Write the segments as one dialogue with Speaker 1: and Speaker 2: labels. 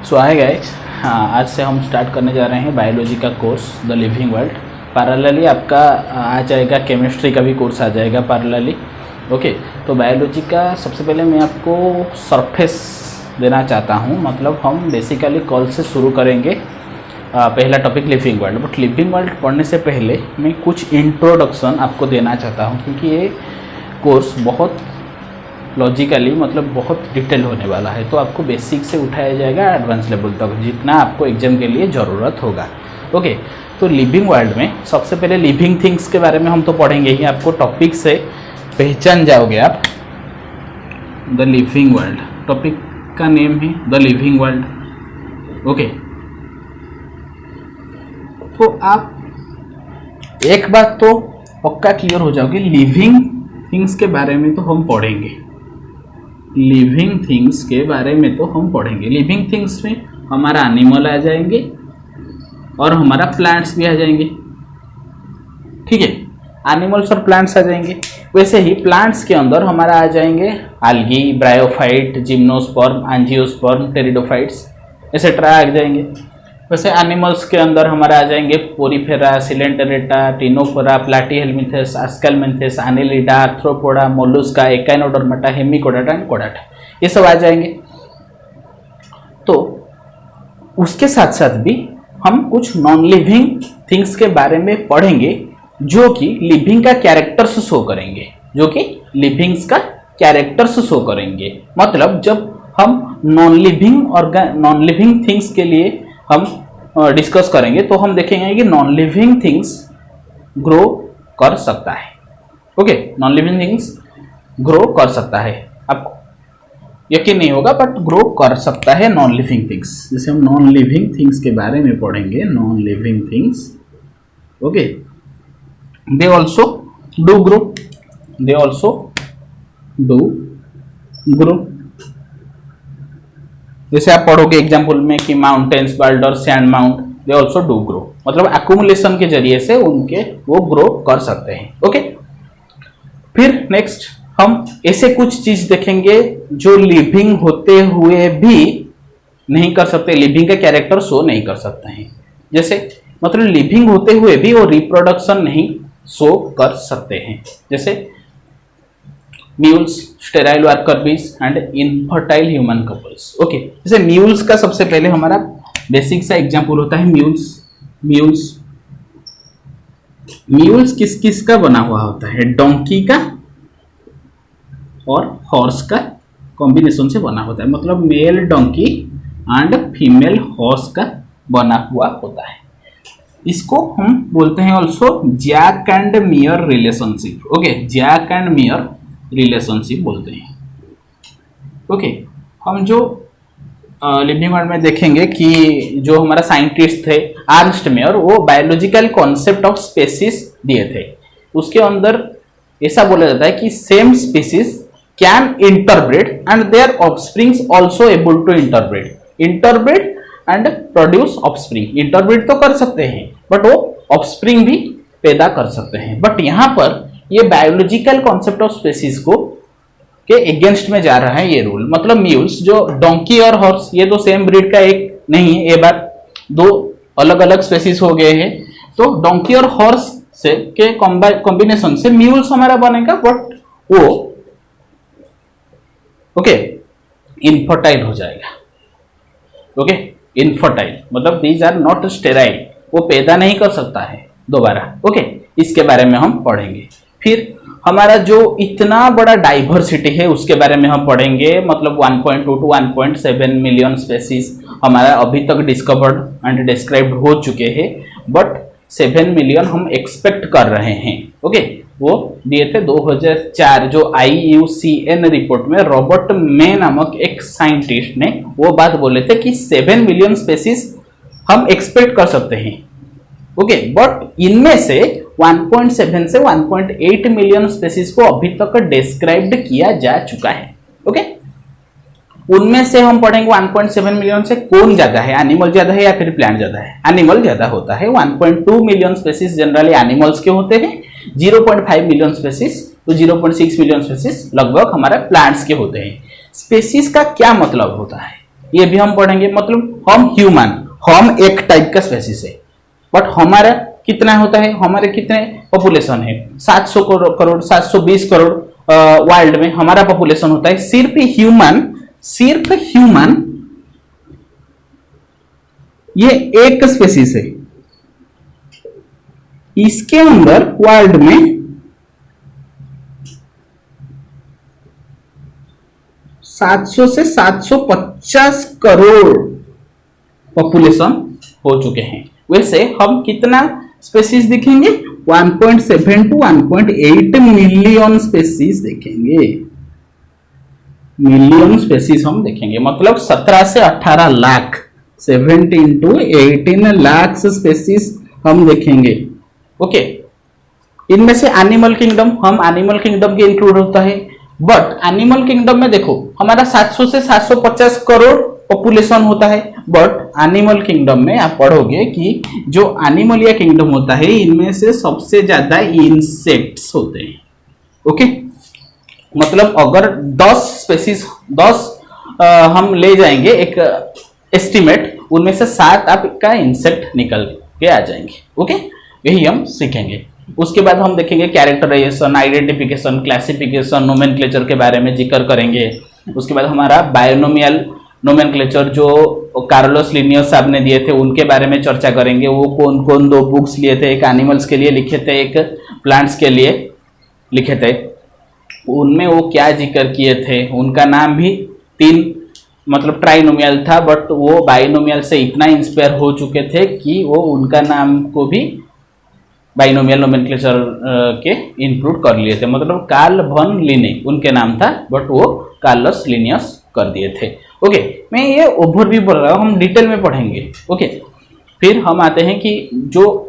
Speaker 1: सो hi guys, हाँ आज से हम स्टार्ट करने जा रहे हैं बायोलॉजी का course the living world. Parallelly आपका आ जाएगा केमिस्ट्री का भी कोर्स आ जाएगा पैरेलली। ओके, तो बायोलॉजी का सबसे पहले मैं आपको सरफेस देना चाहता हूँ। मतलब हम बेसिकली कल से शुरू करेंगे पहला topic living world. But living world पढ़ने से पहले मैं कुछ इंट्रोडक्शन आपको देना चाहता हूँ, क्योंकि ये कोर्स बहुत लॉजिकली मतलब बहुत डिटेल होने वाला है। तो आपको बेसिक से उठाया जाएगा एडवांस लेवल तक, जितना आपको एग्जाम के लिए ज़रूरत होगा। ओके, तो लिविंग वर्ल्ड में सबसे पहले लिविंग थिंग्स के बारे में हम तो पढ़ेंगे ही। आपको टॉपिक से पहचान जाओगे आप। द लिविंग वर्ल्ड टॉपिक का नेम है द लिविंग वर्ल्ड। ओके, तो आप एक बात तो पक्का क्लियर हो जाओगे, लिविंग थिंग्स के बारे में तो हम पढ़ेंगे। लिविंग थिंग्स के बारे में तो हम पढ़ेंगे। लिविंग थिंग्स में हमारा एनिमल आ जाएंगे और हमारा प्लांट्स भी आ जाएंगे। ठीक है, एनिमल्स और प्लांट्स आ जाएंगे। वैसे ही प्लांट्स के अंदर हमारा आ जाएंगे algae, bryophyte, gymnosperm, angiosperm, pteridophytes etcetera आ जाएंगे। वैसे एनिमल्स के अंदर हमारा आ जाएंगे Porifera, Coelenterata, Ctenophora, Platyhelminthes, Aschelminthes, Annelida, Arthropoda, Mollusca, Echinodermata, Hemichordata and कोडाटा, ये सब आ जाएंगे। तो उसके साथ साथ भी हम कुछ नॉन लिविंग थिंग्स के बारे में पढ़ेंगे, जो कि लिविंग का कैरेक्टर्स शो करेंगे। जो कि लिविंग्स का कैरेक्टर्स शो करेंगे। मतलब जब हम नॉन लिविंग थिंग्स के लिए हम डिस्कस करेंगे तो हम देखेंगे कि नॉन लिविंग थिंग्स ग्रो कर सकता है। Okay, non living things grow कर सकता है। आपको यकीन नहीं होगा बट ग्रो कर सकता है नॉन लिविंग थिंग्स। जैसे हम नॉन लिविंग थिंग्स के बारे में पढ़ेंगे, non living things. Okay, they also do grow, they also do grow. जैसे आप पढ़ोगे एग्जाम्पल में कि mountains, boulder, sand mount, they also do grow. मतलब एक्यूमुलेशन के जरिए से उनके वो ग्रो कर सकते हैं। ओके, फिर नेक्स्ट हम ऐसे कुछ चीज देखेंगे जो लिविंग होते हुए भी नहीं कर सकते, लिविंग का कैरेक्टर शो नहीं कर सकते हैं। जैसे मतलब लिविंग होते हुए भी वो रिप्रोडक्शन नहीं शो कर सकते हैं। जैसे म्यूल्स, स्टेराइल वर्कर बीज and infertile human couples. Okay, जैसे म्यूल्स का सबसे पहले हमारा बेसिक सा एग्जांपल होता है म्यूल्स किस किस का बना हुआ होता है? डोंकी का और हॉर्स का कॉम्बिनेशन से बना होता है। मतलब male donkey and female horse का बना हुआ होता है। इसको हम बोलते हैं also jack and mare relationship. Okay, jack and mare relationship बोलते हैं। ओके, हम जो लिविंग वर्ल्ड में देखेंगे कि जो हमारा साइंटिस्ट थे अर्नस्ट मेयर, वो बायोलॉजिकल कॉन्सेप्ट ऑफ स्पेसीज दिए थे। उसके अंदर ऐसा बोला जाता है कि same species can interbreed and their offsprings also able to interbreed and produce offspring. Interbreed तो कर सकते हैं बट वो ऑफस्प्रिंग भी पैदा कर सकते हैं। बट यहाँ पर ये बायोलॉजिकल कॉन्सेप्ट ऑफ स्पेसीज को के अगेंस्ट में जा रहा है ये रूल। मतलब म्यूल्स, जो डोंकी और हॉर्स, ये तो सेम ब्रीड का एक नहीं है, ये बार दो अलग अलग स्पेसीज हो गए हैं। तो डोंकी और हॉर्स से के कॉम्बिनेशन से म्यूल्स हमारा बनेगा, बट वो ओके इनफर्टाइल हो जाएगा। ओके, इनफर्टाइल मतलब दीज आर नॉट स्टेराइल, वो पैदा नहीं कर सकता है दोबारा। ओके, इसके बारे में हम पढ़ेंगे। फिर हमारा जो इतना बड़ा डाइवर्सिटी है उसके बारे में हम पढ़ेंगे। मतलब 1.2 to 1.7 मिलियन स्पेसीज हमारा अभी तक डिस्कवर्ड एंड डिस्क्राइब्ड हो चुके हैं, बट 7 मिलियन हम एक्सपेक्ट कर रहे हैं। ओके, वो दिए थे 2004 जो IUCN रिपोर्ट में रॉबर्ट मे नामक एक साइंटिस्ट ने वो बात बोले थे कि 7 मिलियन स्पेसीज हम एक्सपेक्ट कर सकते हैं। ओके, बट इनमें से 1.7 से 1.8 मिलियन स्पेसीज को अभी तक डिस्क्राइब्ड किया जा चुका है। ओके, उनमें से हम पढ़ेंगे 1.7 मिलियन से कौन ज्यादा है, एनिमल ज्यादा है या फिर प्लांट ज्यादा है? एनिमल ज्यादा होता है। 1.2 मिलियन स्पेसीज जनरली एनिमल्स के होते हैं। 0.5 मिलियन स्पेसीज तो 0.6 मिलियन स्पेसीज लगभग हमारे प्लांट्स के होते हैं। स्पेसीज का क्या मतलब होता है? ये भी हम पढ़ेंगे। मतलब हम ह्यूमन, हम एक टाइप का स्पेसिस है, बट हमारा कितना होता है, हमारे कितने पॉपुलेशन है 700 करोड़ 720 करोड़ वर्ल्ड में हमारा पॉपुलेशन होता है। सिर्फ ह्यूमन ये एक स्पेसिस है, इसके अंदर वर्ल्ड में 700 से 750 करोड़ पॉपुलेशन हो चुके हैं। वैसे हम कितना स्पेसीज देखेंगे, 1.7 टू 1.8 मिलियन स्पेसीज देखेंगे। मिलियन स्पेसीज हम देखेंगे, मतलब 17 से 18 लाख, 17 टू 18 लाख स्पेसीज हम देखेंगे। ओके, इनमें से एनिमल किंगडम, हम एनिमल किंगडम के इंक्लूड होता है, बट एनिमल किंगडम में देखो हमारा 700 से 750 करोड़ पॉपुलेशन होता है, बट एनिमल किंगडम में आप पढ़ोगे कि जो एनिमलिया किंगडम होता है इनमें से सबसे ज्यादा इंसेक्ट्स होते हैं। ओके, मतलब अगर 10 स्पेसीज 10 हम ले जाएंगे एक एस्टिमेट, उनमें से 7 आपका इंसेक्ट निकल के आ जाएंगे। ओके, यही हम सीखेंगे। उसके बाद हम देखेंगे कैरेक्टराइजेशन, आइडेंटिफिकेशन, क्लासिफिकेशन, नोमेनक्लेचर के बारे में जिक्र करेंगे। उसके बाद हमारा बायोनोमियल नोमेनक्लेचर जो कार्लोस लिनियस साहब ने दिए थे उनके बारे में चर्चा करेंगे। वो कौन कौन 2 बुक्स लिए थे, एक एनिमल्स के लिए लिखे थे, एक प्लांट्स के लिए लिखे थे, उनमें वो क्या जिक्र किए थे। उनका नाम भी 3 मतलब ट्राइनोमियल था, बट वो बाइनोमियल से इतना इंस्पायर हो चुके थे कि वो उनका नाम को भी बाइनोमियल नोमेनक्लेचर के इंक्लूड कर लिए थे। मतलब कार्ल वन लिने उनके नाम था, बट वो कार्लस लिनियस कर दिए थे। ओके, मैं ये ओवरव्यू बोल रहा हूँ, हम डिटेल में पढ़ेंगे। ओके, फिर हम आते हैं कि जो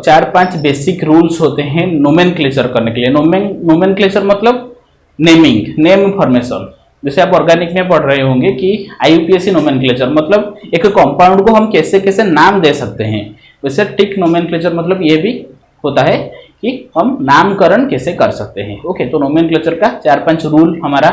Speaker 1: 4-5 बेसिक रूल्स होते हैं नोमेनक्लेचर करने के लिए। नोमेनक्लेचर मतलब नेमिंग, नेम फॉर्मेशन। जैसे आप ऑर्गेनिक में पढ़ रहे होंगे कि IUPAC नोमेनक्लेचर मतलब एक कंपाउंड को हम कैसे कैसे नाम दे सकते हैं, वैसे टिक नोमेनक्लेचर मतलब ये भी होता है कि हम नामकरण कैसे कर सकते हैं। ओके, तो नोमेनक्लेचर का 4-5 रूल हमारा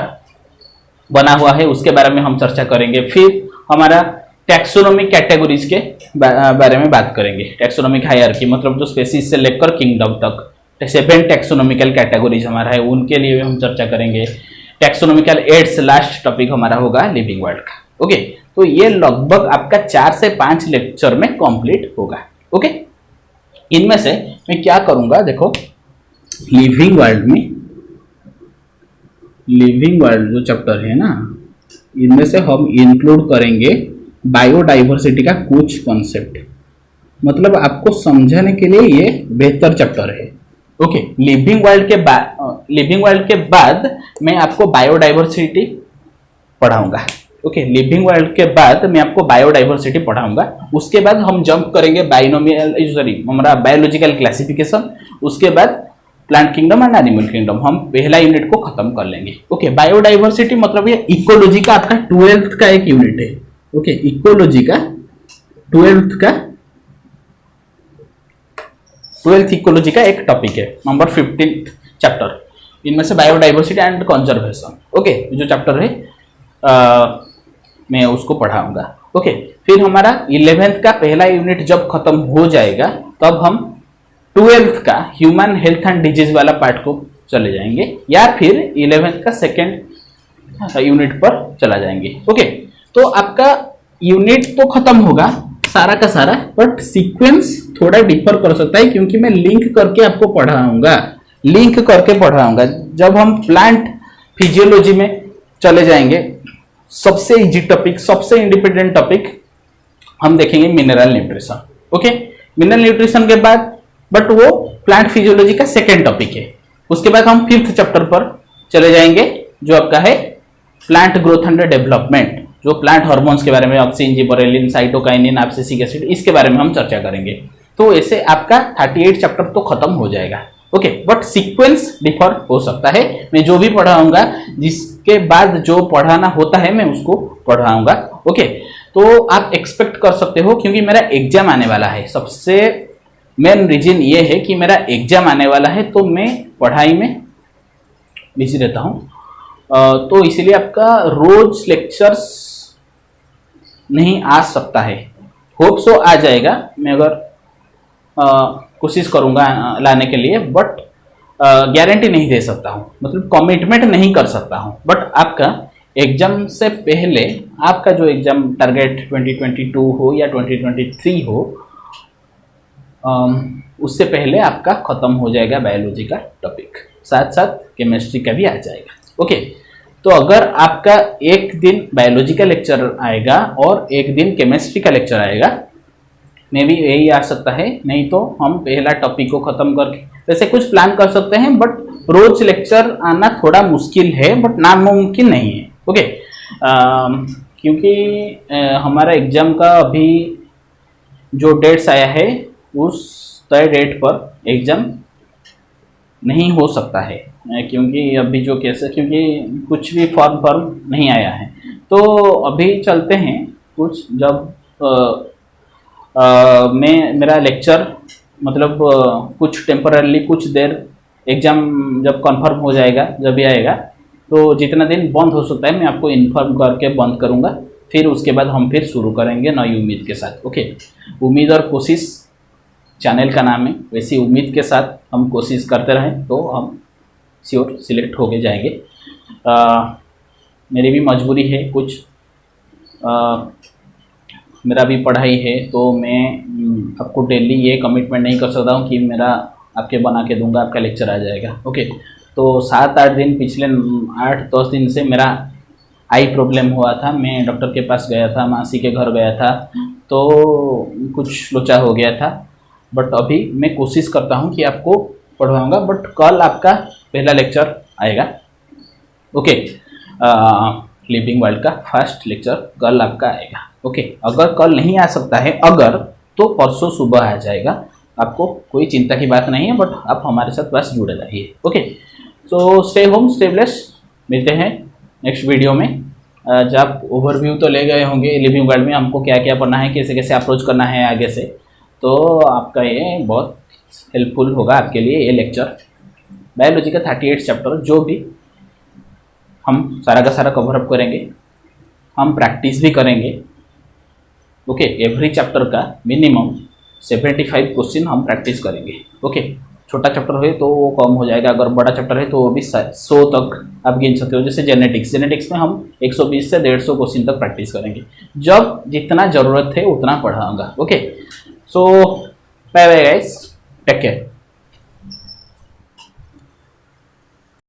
Speaker 1: बना हुआ है, उसके बारे में हम चर्चा करेंगे। फिर हमारा टैक्सोनॉमिक कैटेगरीज के बारे में बात करेंगे। टैक्सोनॉमिक हायरार्की मतलब जो स्पेसीज से लेकर किंगडम तक 7 टैक्सोनॉमिकल कैटेगरीज हमारा है, उनके लिए भी हम चर्चा करेंगे। टैक्सोनॉमिकल एड्स लास्ट टॉपिक हमारा होगा लिविंग वर्ल्ड का। ओके, तो ये लगभग आपका 4 से 5 लेक्चर में कंप्लीट होगा। ओके, इनमें से मैं क्या करूंगा, देखो लिविंग वर्ल्ड जो चैप्टर है ना, इनमें से हम इंक्लूड करेंगे बायोडाइवर्सिटी का कुछ कॉन्सेप्ट। मतलब आपको समझाने के लिए ये बेहतर चैप्टर है। ओके, लिविंग वर्ल्ड के बाद मैं आपको बायोडाइवर्सिटी पढ़ाऊंगा। ओके, लिविंग वर्ल्ड के बाद मैं आपको बायोडाइवर्सिटी पढ़ाऊंगा। उसके बाद हम जंप करेंगे हमारा बायोलॉजिकल क्लासिफिकेशन, उसके बाद plant kingdom and animal kingdom. हम पहला यूनिट को खत्म कर लेंगे। ओके, बायोडाइवर्सिटी मतलब ये इकोलॉजी का आपका 12th का एक यूनिट है। ओके, इकोलॉजी का 12th इकोलॉजी का एक टॉपिक है, नंबर 15 चैप्टर। इनमें से बायोडाइवर्सिटी एंड कंजर्वेशन। ओके, जो चैप्टर है मैं उसको पढ़ाऊंगा। ओके, फिर हमारा 11th का पहला यूनिट जब खत्म हो जाएगा तब हम 12th का ह्यूमन हेल्थ एंड डिजीज वाला पार्ट को चले जाएंगे, या फिर 11th का सेकेंड यूनिट पर चला जाएंगे। ओके, तो आपका यूनिट तो खत्म होगा सारा का सारा, बट सीक्वेंस थोड़ा डिफर कर सकता है क्योंकि मैं लिंक करके आपको पढ़ाऊंगा। जब हम प्लांट फिजियोलॉजी में चले जाएंगे, सबसे इजी टॉपिक, सबसे इंडिपेंडेंट टॉपिक हम देखेंगे mineral nutrition. Okay, mineral nutrition के बाद बट वो प्लांट फिजियोलॉजी का सेकेंड टॉपिक है। उसके बाद हम 5th चैप्टर पर चले जाएंगे जो आपका है प्लांट ग्रोथ एंड डेवलपमेंट, जो प्लांट हार्मोन्स के बारे में auxin, gibberellin, cytokinin, abscisic acid, इसके बारे में हम चर्चा करेंगे। तो ऐसे आपका 38 चैप्टर तो खत्म हो जाएगा। ओके, बट सीक्वेंस डिफर हो सकता है। मैं जो भी पढ़ाऊंगा, जिसके बाद जो पढ़ाना होता है मैं उसको पढ़ाऊंगा। ओके, तो आप एक्सपेक्ट कर सकते हो क्योंकि मेरा एग्जाम आने वाला है। सबसे मेन रीजन ये है कि मेरा एग्जाम आने वाला है, तो मैं पढ़ाई में बिजी रहता हूँ। तो इसीलिए आपका रोज लेक्चर्स नहीं आ सकता है, होप सो आ जाएगा, मैं अगर कोशिश करूँगा लाने के लिए, बट गारंटी नहीं दे सकता हूँ, मतलब कमिटमेंट नहीं कर सकता हूँ। बट आपका एग्जाम से पहले, आपका जो एग्जाम टारगेट 2022 हो या 2023 हो, उससे पहले आपका ख़त्म हो जाएगा बायोलॉजी का टॉपिक, साथ साथ केमिस्ट्री का भी आ जाएगा। ओके, तो अगर आपका एक दिन बायोलॉजी का लेक्चर आएगा और एक दिन केमिस्ट्री का लेक्चर आएगा, मे भी यही आ सकता है, नहीं तो हम पहला टॉपिक को ख़त्म करके वैसे कुछ प्लान कर सकते हैं, बट रोज लेक्चर आना थोड़ा मुश्किल है, बट नामुमकिन नहीं है। ओके, क्योंकि हमारा एग्ज़ाम का अभी जो डेट्स आया है, उस तय डेट पर एग्ज़ाम नहीं हो सकता है, क्योंकि अभी जो कैसे, क्योंकि कुछ भी फॉर्म नहीं आया है। तो अभी चलते हैं कुछ, जब मैं मेरा लेक्चर मतलब कुछ टेम्पररली कुछ देर एग्ज़ाम जब कंफर्म हो जाएगा, जब भी आएगा, तो जितना दिन बंद हो सकता है मैं आपको इन्फॉर्म करके बंद करूँगा, फिर उसके बाद हम फिर शुरू करेंगे नई उम्मीद के साथ। ओके, उम्मीद और कोशिश चैनल का नाम है, वैसी उम्मीद के साथ हम कोशिश करते रहें तो हम श्योर सिलेक्ट होके जाएंगे। मेरी भी मजबूरी है कुछ, मेरा भी पढ़ाई है, तो मैं आपको डेली ये कमिटमेंट नहीं कर सकता हूँ कि मेरा आपके बना के दूंगा, आपका लेक्चर आ जाएगा। ओके, तो 7-8 दिन, पिछले 8-10 दिन से मेरा आई प्रॉब्लम हुआ था, मैं डॉक्टर के पास गया था, मासी के घर गया था, तो कुछ लोचा हो गया था। बट अभी मैं कोशिश करता हूँ कि आपको पढ़वाऊँगा, बट कल आपका पहला लेक्चर आएगा। ओके, लिविंग वर्ल्ड का फर्स्ट लेक्चर कल आपका आएगा। ओके, अगर कल नहीं आ सकता है, अगर, तो परसों सुबह आ जाएगा, आपको कोई चिंता की बात नहीं है, बट आप हमारे साथ बस जुड़े रहिए। Okay, so stay home, stay blessed, मिलते हैं नेक्स्ट वीडियो में। जब आप ओवरव्यू तो ले गए होंगे लिविंग वर्ल्ड में हमको क्या क्या पढ़ना है, कैसे कैसे अप्रोच करना है आगे से, तो आपका ये बहुत हेल्पफुल होगा आपके लिए ये लेक्चर। बायोलॉजी का 38 चैप्टर जो भी हम सारा का सारा कवर अप करेंगे, हम प्रैक्टिस भी करेंगे। ओके, एवरी चैप्टर का मिनिमम 75 क्वेश्चन हम प्रैक्टिस करेंगे। ओके, छोटा चैप्टर है तो वो कम हो जाएगा, अगर बड़ा चैप्टर है तो वो भी 100 तक आप गिन सकते हो। जैसे जेनेटिक्स में हम 120 से 150 क्वेश्चन तक प्रैक्टिस करेंगे, जब जितना ज़रूरत है उतना पढ़ाऊंगा। Okay, so bye bye guys, take care.